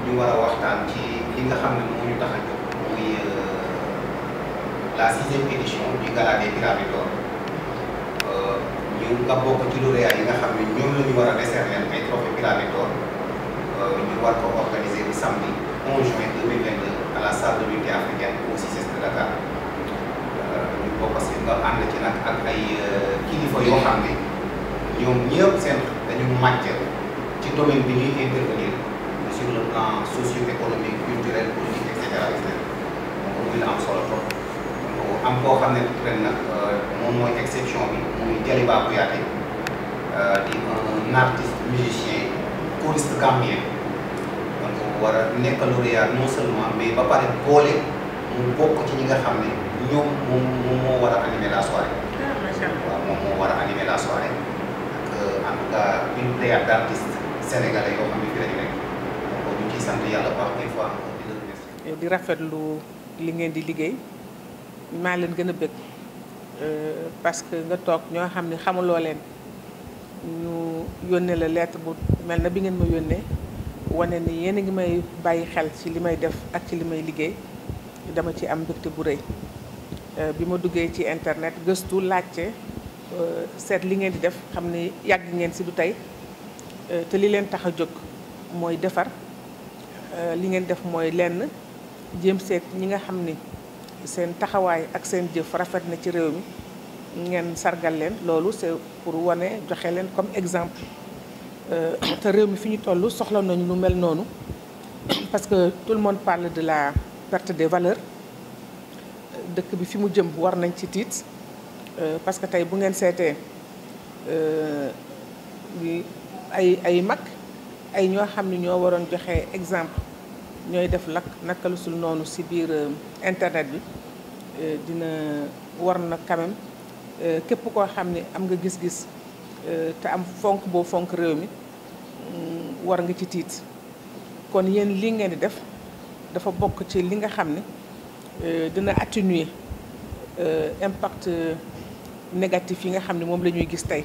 ñu war a waxtaan ci li nga xam ne moo ñu tax a jóg muy la 6e édition du Gala des Pyramides d'Or ñu nga bokk ci lauréat yi nga xam ne ñoom la ñu war a décerner ay trophée Pyramides d'Or ñu war ko organiser le samedi 11 juin 2022 à la salle de l'unité africaine au CICES de Dakar ñu bokk si nga ànd ci nag ak ay kilifa yoo xam ne ñoom ñëpp seen dañu màcc ci domaine bi ñuy intervenir sur le plan socio-économique, culturel, politique, et cetera donc muy la am solo trop am koo xam ne ren nag moom mooy exception bi muy Jaliba Kouyaté di un artiste musicien choriste gambien donc war a nekk lauréat non seulement mais ba pare boole mu bokk ci ñi nga xam ne ñoom moom moo war a animer la soirée. macha allah waaw moom moo war a animer la soirée ak en tout cas une pléiade d'artistes sénégalais yoo xam ne fii la ñu nekk. sant yàlla baax des fois di rafetlu li ngeen di liggéey maa leen gën a bëgg parce que nga toog ñoo xam ne xamuloo leen ñu yónnee la lettre bu mel na bi ngeen ma yónnee wane ni yéen a ngi may bàyyi xel ci li may def ak ci li may liggéey dama ci am mbégte bu rëy bi ma duggee ci internet gëstu laajte seet li ngeen di def xam ne yàgg ngeen ci du tey te li leen tax a jóg mooy defar li ngeen def mooy lenn jéem seet ñi nga xam ni seen taxawaay ak seen jëf rafet na ci réew mi ngeen sargal leen loolu c'est pour wane joxe leen comme exemple te réew mi fi ñu toll soxla nañu lu mel noonu parce que tout le monde parle de la perte des valeurs dëkk bi fi mu jëm war nañ ci tiit parce que tey bu ngeen seetee ay mag ay ñoo xam ne ñoo waroon joxe exemple ñooy def naka lu sul noonu ci biir internet bi dina war na quand même képp koo xam ne am nga gis-gis te am fonk boo fonk réew mi war nga ci tiit kon yéen li ngeen di def dafa bokk ci li nga xam ne dina atténuer impact négatif yi nga xam ne moom la ñuy gis tey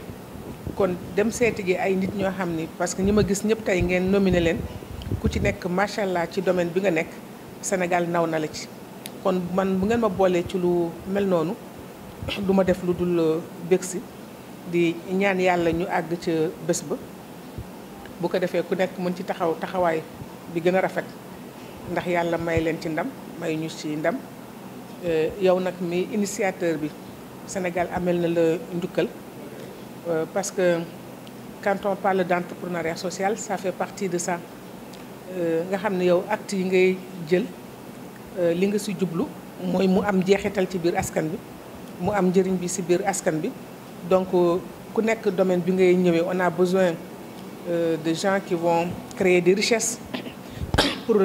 kon dem seeti ji ay nit ñoo xam ni parce que ñi ma gis ñëpp tey ngeen nominé leen ku ci nekk macha allah ci domaine bi nga nekk Sénégal naw na la ci kon man bu ngeen ma boolee ci lu mel noonu du ma def lu dul bég si di ñaan yàlla ñu àgg ca bés ba bu ko defee ku nekk mën ci taxawaay bi gën a rafet ndax yàlla may leen ci ndam may ñu ci ndam yow nag mi initiateur bi Sénégal amel na la njukkal. Parce que quand on parle d'entrepreneuriat social ça fait partie de ça nga xam ne yow acte yi ngay jël li nga ci jublu mooy mu am jeexital ci biir askan bi mu am njëriñ bi ci biir askan bi donc ku nekk domaine bi ngay ñëwee on a besoin de gens qui vont créer des richesses pour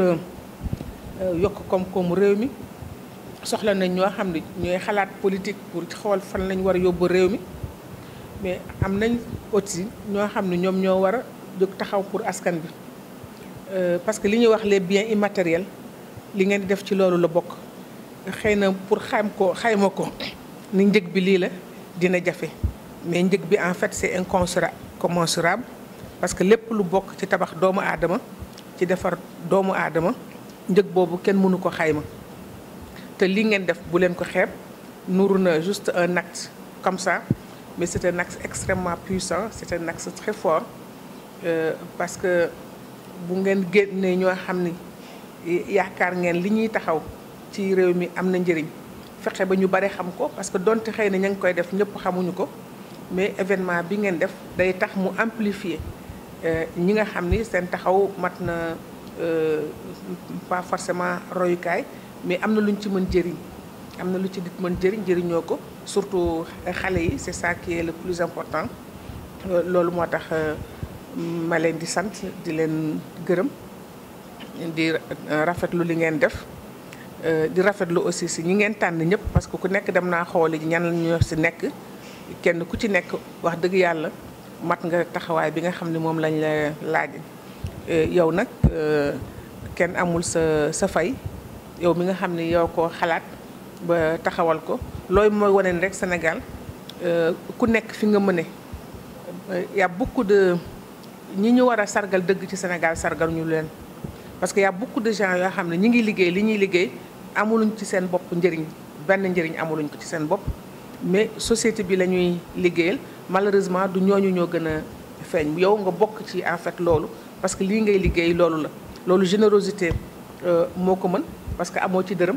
yokk koom-koomu réew mi soxla nañ ñoo xam ne ñooy xalaat politique pour xool fan lañ war a yóbbu réew mi mais am nañ aussi ñoo xam ne ñoom ñoo war a jóg taxaw pour askan bi parce que li ñuy wax les biens immatériels li ngeen di def ci loolu la bokk xëy na pour xayma ko ni njëg bi lii la dina jafe mais njëg bi en fait c'est incommensurable parce que lépp lu bokk ci tabax doomu aadama ci defar doomu aadama njëg boobu kenn mënu ko xayma te li ngeen def bu leen ko xeeb nuru na juste un acte comme ça mais c'est un axe extrêmement puissant c'est un axe très fort parce que bu ngeen génnee ñoo xam ni yaakaar ngeen li ñuy taxaw ci réew mi am na njëriñ fexe ba ñu bare xam ko parce que donte xëy na ña ngi koy def ñëpp xamuñu ko mais événement bi ngeen def day tax mu amplifier ñi nga xam ni seen taxaw mat na pas forcément royukaay mais am na luñ ci mën jëriñ am na lu ci dit mën jëriñoo ko surtout xale yi c'est ça qui est le plus important loolu moo tax ma leen di sant di leen gërëm di rafetlu li ngeen def di rafetlu aussi si ñi ngeen tànn ñëpp parce que ku nekk dem naa xooli ñan ñoo si nekk kenn ku ci nekk wax dëgg yàlla mat nga taxawaay bi nga xam ne moom lañ la laaj yow nag kenn amul sa fay yow mi nga xam ne yow ko xalaat ba taxawal ko looy mooy wane ni rek Sénégal ku nekk fi nga mëne y a beaucoup de ñi ñu war a sargal dëgg ci Sénégal sargal ñu leen parce que y a beaucoup de gens yoo xam ne ñi ngi liggéey li ñuy liggéey amuluñ ci seen bopp njëriñ, benn njëriñ amuluñ ko ci seen bopp, mais société bi la ñuy liggéeyal. Malheureusement du ñooñu ñoo gën a feeñ. Yow nga bokk ci en fait loolu, parce que lii ngay liggéey loolu la. Loolu générosité moo ko mën, parce que amoo ci dërëm,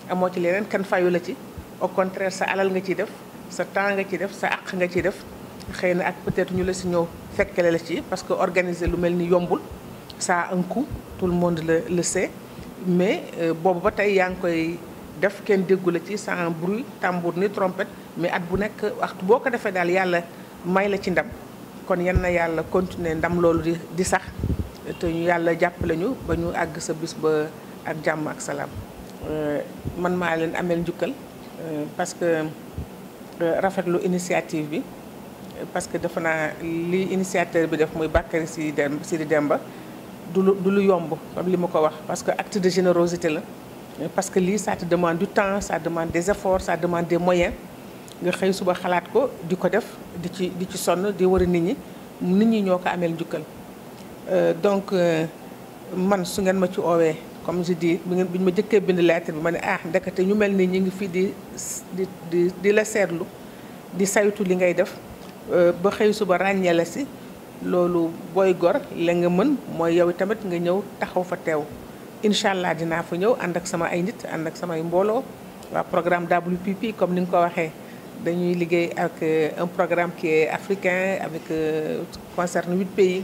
amoo ci leneen, kenn fayu la ci. Au contraire sa alal nga ciy def, sa temps nga ciy def, sa àq nga ciy def. Xëy na ak peut-être ñu la si ñëw fekkale la ci, parce que organiser lu mel ni yombul, ça a un coût, tout le monde le sait. Mais boobu ba tey yaa ngi koy def, kenn déggu la ci, sans bruit tambour ni trompette, mais at bu nekk waxtu boo ko defee daal yàlla may la ci ndam. Kon yan na yàlla continuer ndam loolu di sax te ñu yàlla jàppale ñu ba ñu àgg sa bis ba ak jàmm ak salaam. Man maa leen ameel njukkal parce que rafetlu initiative bi, parce que defe naa li initiateur bi def muy Bakary Sidi Demba du lu yomb comme li ma ko wax, parce que acte de générosité la, parce que lii ça te demande du temps, ça demande des efforts, ça demande des moyens. Nga xëy suba xalaat ko di ko def di ci sonn di war a nit ñi ñoo ko ameel njukkal. Donc man su ngeen ma ci oowee comme je dis bi ñu ma jëkkee bind lettre bi ma ne ndekete ñu mel ni ñi ngi fii di la seetlu di saytu li ngay def ba xëy suba ràññee la si, loolu booy gor la nga mën mooy yow tamit nga ñëw taxaw fa teew. Incha allah dinaa fa ñëw ànd ak sama ay nit, ànd ak samay mbooloo. waa programme WPP comme ni nga ko waxee dañuy liggéey ak un programme qui est africain avec concerne 8 pays.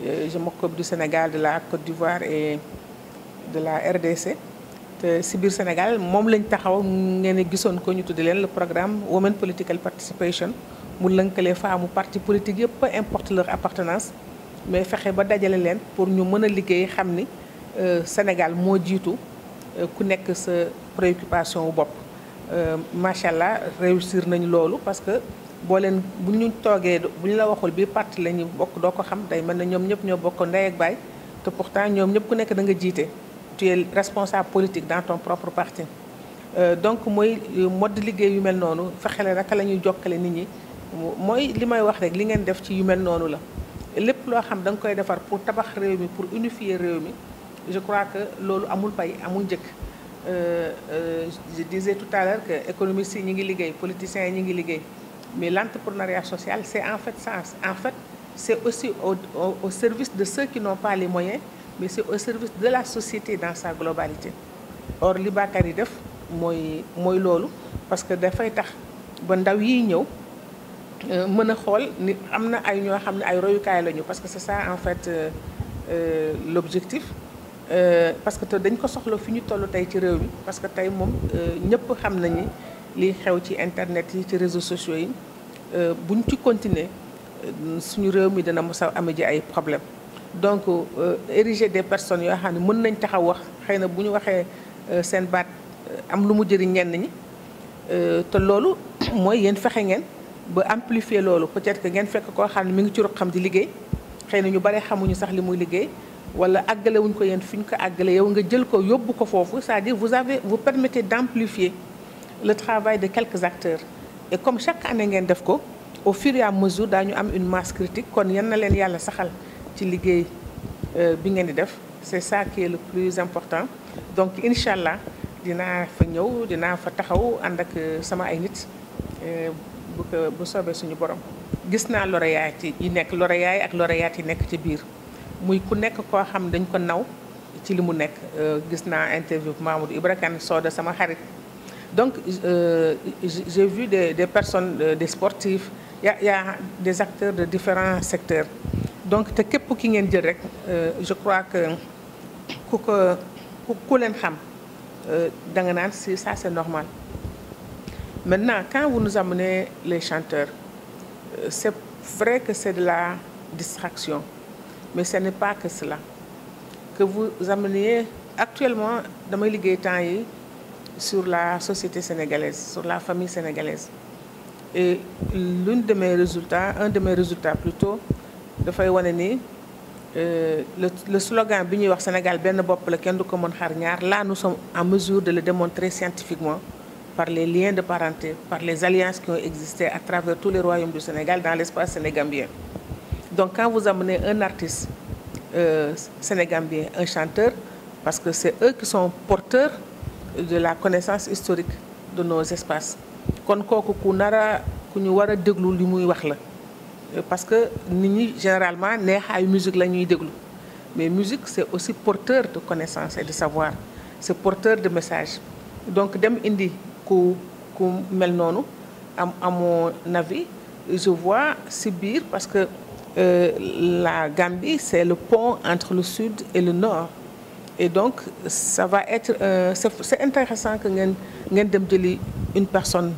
Je m'occupe du Sénégal, de la Côte d'Ivoire et de la RDC. te si biir Sénégal moom lañ taxaw ngeen gisoon ko ñu tuddi leen le programme Women Political Participation, mu lënkale femmes parti politique yëpp, peu importe leur appartenance, mais fexe ba dajale leen pour ñu mën a liggéey xam ni Sénégal moo jiitu ku nekk sa préoccupation wu bopp. Macha allah réussir nañ loolu, parce que boo leen bu ñu toogee bu ñu la waxul bii parti la ñu bokk doo ko xam, day mel ne ñoom ñëpp ñoo bokk ndey ak baay, te pourtant ñoom ñëpp ku nekk da nga jiite. Tu es responsable politique dans ton propre parti. Donc mooy mode liggéey yu mel noonu, fexele naka la ñuy jokkale nit ñi, mooy li may wax rek li ngeen def ci yu mel noonu la. Lépp loo xam da nga koy defar pour tabax réew mi, pour unifier réew mi, je crois que loolu amul pay amul njëkk. Je disais tout à l'heure que économistes yi ñi ngi liggéey, politiciens yi ñi ngi liggéey, mais l'entrepreneuriat social c'est en fait ça. En fait c'est aussi au service de ceux qui n'ont pas les moyens, mais c'est au service de la société dans sa globalité. Or li Bakary def mooy loolu, parce que dafay tax ba ndaw yi ñëw mën a xool ni am na ay ñoo xam ne ay royukaay lañu, parce que c'est ça en fait l'objectif. Parce que dañ ko soxla fi ñu toll tey ci réew mi, parce que tey moom ñëpp xam nañu li xew ci internet yi, ci réseaux sociaux yi. Buñ ci continuer suñu réew mi dana mos a ame ji ay problème. Donc ériger des personnes yoo xam ne mën nañ taxaw wax, xëy na bu ñu waxee seen baat am lu mu jëriñ ñenn ñi, te loolu mooy yéen fexe ngeen ba amplifier loolu. Peut-être que ngeen fekk koo xam ne mi ngi ci ruq xam di liggéey, xëy na ñu bare xamuñu sax li muy liggéey, wala àggale wuñ ko yéen fi ñu ko àggale, yow nga jël ko yóbbu ko foofu, c'est-à-dire vous permettez d'amplifier le travail de quelques acteurs. Et comme chaque année ngeen def ko, au fur et à mesure daañu am une masse critique, kon yan na leen yàlla saxal ci liggéey bi ngeen di def. C'est ça qui est le plus important. Donc incha allah dinaa fa ñëw, dinaa fa taxaw ànd ak sama ay nit bu soobee suñu borom. Gis naa lauréat yi nekk, lauréat yi ak lauréat yi nekk ci biir, muy ku nekk koo xam dañ ko naw ci li mu nekk. Gis naa interview Mamadou Ibra Kane Soda sama xarit. Donc j'ai vu des personnes, des sportifs, y a des acteurs de différents secteurs. Donc te képp ki ngeen jël rek je crois que ku leen xam da nga naan si ça c'est normal. Maintenant quand vous nous amenez les chanteurs, c'est vrai que c'est de la distraction, mais ce n'est pas que cela. Que vous ameniez actuellement damay liggéey temps yi sur la société sénégalaise, sur la famille sénégalaise, et un de mes résultats plutôt dafay wane ni le slogan bi ñuy wax Sénégal benn bopp la kenn du ko mën xar ñaar, là nous sommes en mesure de le démontrer scientifiquement par les liens de parenté, par les alliances qui ont existé à travers tous les royaumes du Sénégal dans l'espace sénégambien. Donc quand vous amenez un artiste sénégambien, un chanteur, parce que c'est eux qui sont porteurs de la connaissance historique de nos espaces. kon kooku ku ñu war a déglu li muy wax la parce que nit ñi généralement neexaayu musique la ñuy déglu mais musique c'est aussi porteur de connaissance et de savoir, c'est porteur de message. Donc dem indi ku mel noonu à mon avis, je vois si biir parce que la Gambie c'est le pont entre le sud et le nord. Et donc ça va être c'est intéressant que ngeen dem jëli une personne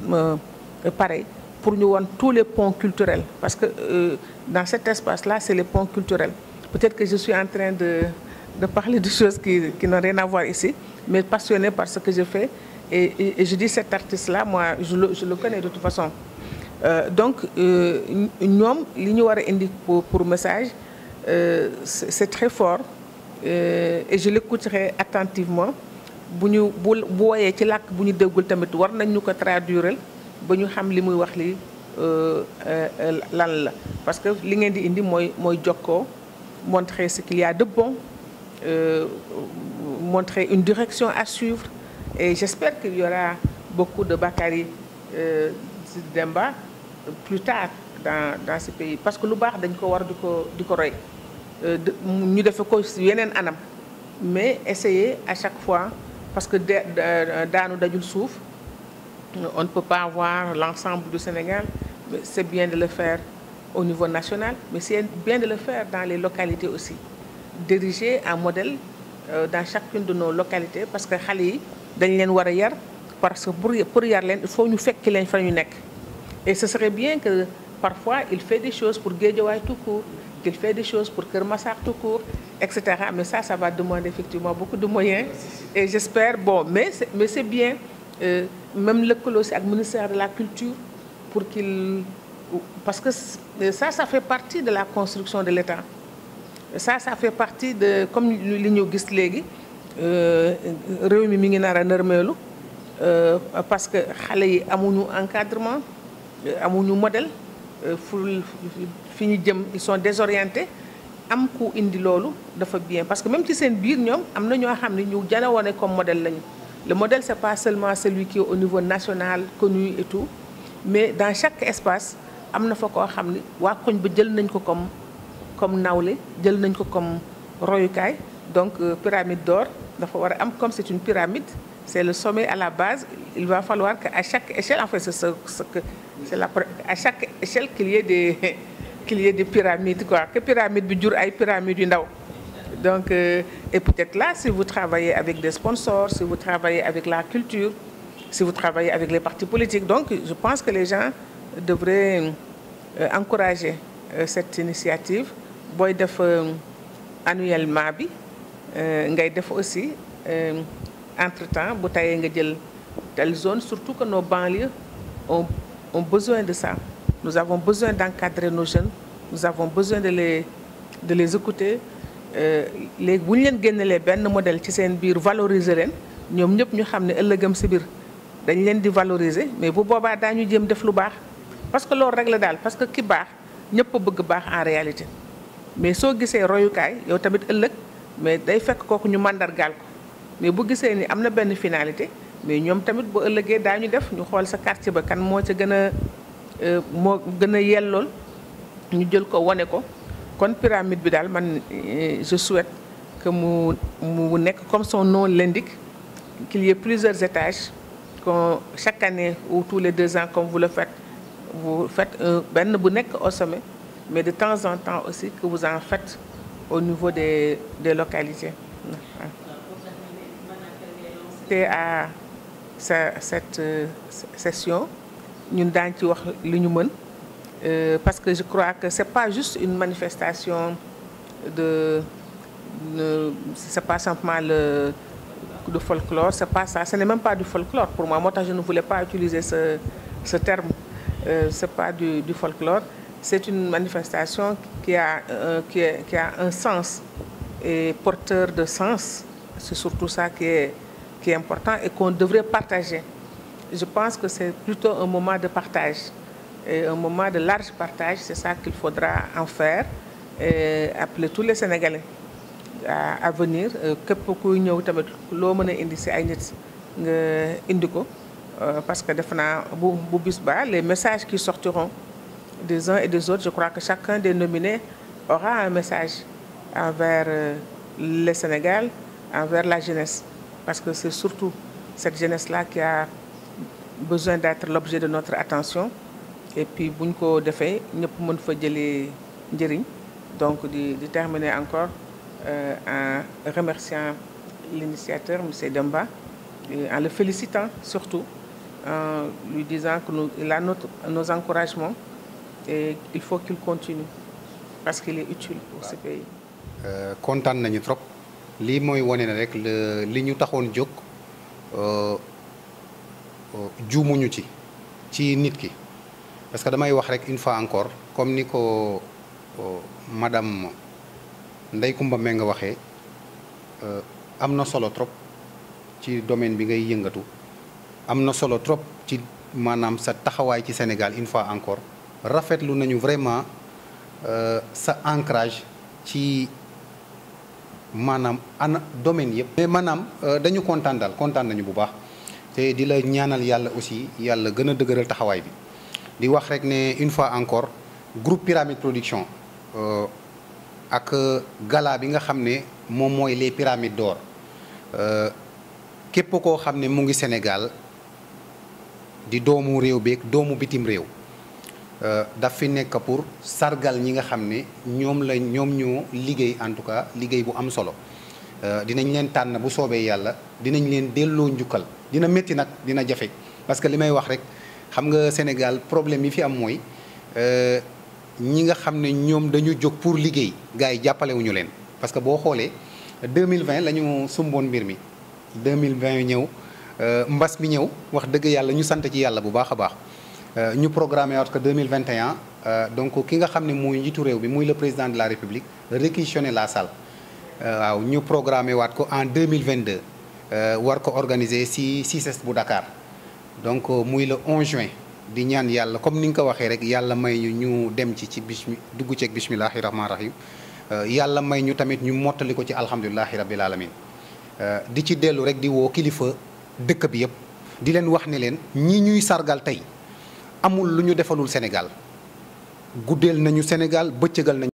pareille pour ñu won tous les ponts culturels, parce que dans cet espace-là c'est les ponts culturels. Peut-être que je suis en train de parler de choses qui n'ont rien à voir ici, mais passionnée par ce que je fais, et je dis cet artiste-là, moi je le connais de toute façon. Donc ñoom li ñu war a indi pour message c'est très fort. Et je l'écouterai attentivement. bu woyee ci làkk bu ñu déggul tamit war nañ ñu ko traduire ba ñu xam li muy wax li lan la, parce que li ngeen di indi mooy jokkoo, montrer ce qu'il y a de bon, montrer une direction à suivre, et j'espère qu'il y aura beaucoup de Bakary Demba plus tard dans ce pays, parce que lu baax dañ ko war di ko roy, ñu defe ko yeneen anam, mais essayer à chaque fois, parce que daanu dajul suuf, on ne peut pas avoir l'ensemble du Sénégal, mais c'est bien de le faire au niveau national, mais c'est bien de le faire dans les localités aussi, diriger un modèle dans chacune de nos localités, parce que xale yi dañ leen war a yar, parce que pour yar leen il faut ñu fekk leen fa ñu nekk. Et ce serait bien que parfois il fait des choses pour Guédiawaye tout court, qu'il fait des choses pour Keur Massar tout court, etc. Mais ça va demander effectivement beaucoup de moyens. Et j'espère, mais c'est bien, même lëkkaloo si ak ministère de la Culture, pour qu'il... Parce que ça fait partie de la construction de l'État. Ça fait partie de... Comme li ñu gis léegi, réew mi ngi nar a nërmeelu, parce que xale yi amuñu encadrement, amuñu modèle, fi ñu jëm ils sont désorientés. Am ku indi loolu dafa bien, parce que même ci seen biir ñoom am na ñoo xam ne ñu jana wone comme modèle lañu. Le modèle c'est pas seulement celui qui est au niveau national connu et tout, mais dans chaque espace am na fa koo xam ne waa koñ ba jël nañ ko comme nawle, jël nañ ko comme royukaay. Donc pyramide d'or dafa war a am, comme c'est une pyramide, c'est le sommet à la base, il va falloir qu'à chaque échelle, en fait à chaque échelle qu'il y ait des pyramides, quoi, que pyramide bi jur ay pyramides yu ndaw. Donc et peut-être là, si vous travaillez avec des sponsors, si vous travaillez avec la culture, si vous travaillez avec les partis politiques, donc je pense que les gens devraient encourager cette initiative. Booy def annuellement bi ngay def aussi entre-temps bu tayee nga jël telle zone, surtout que nos banlieues ont besoin de ça. Nous avons besoin d'encadrer nos jeunes, nous avons besoin de les écouter. Léegi bu ñu leen génnelee benn modèle ci seen biir, valoriser leen, ñoom ñëpp ñu xam ne ëllëgam si biir dañ leen di valoriser, mais bu boobaa daañu jéem def lu baax, parce que loolu rek la daal, parce que ki baax ñëpp a bëgg baax en réalité. Mais soo gisee royukaay yow tamit ëllëg, mais day fekk kooku ñu màndargaal ko, mais bu gisee ni am na benn finalité, mais ñoom tamit bu ëllëgee daañu def, ñu xool sa quartier ba kan moo ca moo gën a yellool ñu jël ko wane ko. Kon pyramide bi daal man je souhaite que mu nekk comme son nom l'indique, qu'il y ait plusieurs étages, chaque année ou tous les 2 ans comme vous faites benn bu nekk au sommet, mais de temps en temps aussi que vous en faites au niveau des localités. C'est à cette session ñun daañ ci wax li ñu mën, parce que je crois que c'est pas juste une manifestation c'est pas simplement de folklore, c'est pas ça, ce n'est même pas du folklore pour moi. Moi je ne voulais pas utiliser ce terme, c'est pas du folklore, c'est une manifestation qui a un sens et porteur de sens. C'est surtout ça qui est important et qu'on devrait partager. Je pense que c'est plutôt un moment de partage, et un moment de large partage, c'est ça qu'il faudra en faire, et appeler tous les Sénégalais à venir képp kuy ñëw tamit loo mën a indi si ay nit nga indi ko parce que defe naa bu bis ba les messages qui sortiront des uns et des autres, je crois que chacun des nominés aura un message envers le Sénégal, envers la jeunesse, parce que c'est surtout cette jeunesse-là qui a besoin d'être l'objet de notre attention. Et puis bu ñu ko defee ñëpp mën fa jëlee njëriñ. Donc di terminer encore en remerciant l'initiateur, M. Demba, et en le félicitant surtout, en lui disant qu'il a nos encouragements et il faut qu'il continue parce qu'il est utile pour ce pays. kontaan nañu trop lii mooy wane ne rek li ñu taxoon jóg juumuñu ci nit ki parce que damay wax rek une fois encore comme ni ko madame Ndeye Comba Mbengue nga waxee am na solo trop ci domaine bi ngay yëngatu am na solo trop ci maanaam sa taxawaay ci Sénégal une fois encore rafetlu nañu vraiment sa ancrage ci maanaam domaine yëpp. mais maanaam dañu kontaan nañu bu baax te di la ñaanal yàlla aussi yàlla gën a dëgëral taxawaay bi di wax rek ne une fois encore groupe Pyramide Production ak gala bi nga xam ne moom mooy les pyramides d'or képp koo xam ne mu ngi Sénégal di doomu réew beeg doomu bitim réew daf fi nekk pour sargal ñi nga xam ne ñoom ñoo liggéey en tout cas liggéey bu am solo dinañ leen tànn bu soobee yàlla dinañ leen delloo njukkal dina métti nag dina jafe parce que li may wax rek xam nga Sénégal problème yi fi am mooy ñi nga xam ne ñoom dañu jóg pour liggéey gars yi jàppalewuñu leen parce que boo xoolee 2020 la ñu sumboon mbir mi 2020 ñëw mbas mi ñëw wax dëgg yàlla ñu sant ci yàlla bu baax a baax ñu programmé waat que 2021 donc ki nga xam ne mooy njiitu réew bi muy le président de la République réquisitionné la salle waaw ñu programmé waat ko en 2022 war ko organiser si CICES bu Dakar donc muy le 11 juin di ñaan yàlla comme ni nga ko waxee rek yàlla may ñu dem ci dugg ceeg bismillahi rahmaani rahim yàlla may ñu tamit ñu mottali ko ci alhamdulilahi rabbil alamin di ci dellu rek di woo kilifa dëkk bi yëpp di leen wax ne leen ñi ñuy sargal tey amul lu ñu defalul Sénégal guddeel nañu Sénégal bëccëgal nañu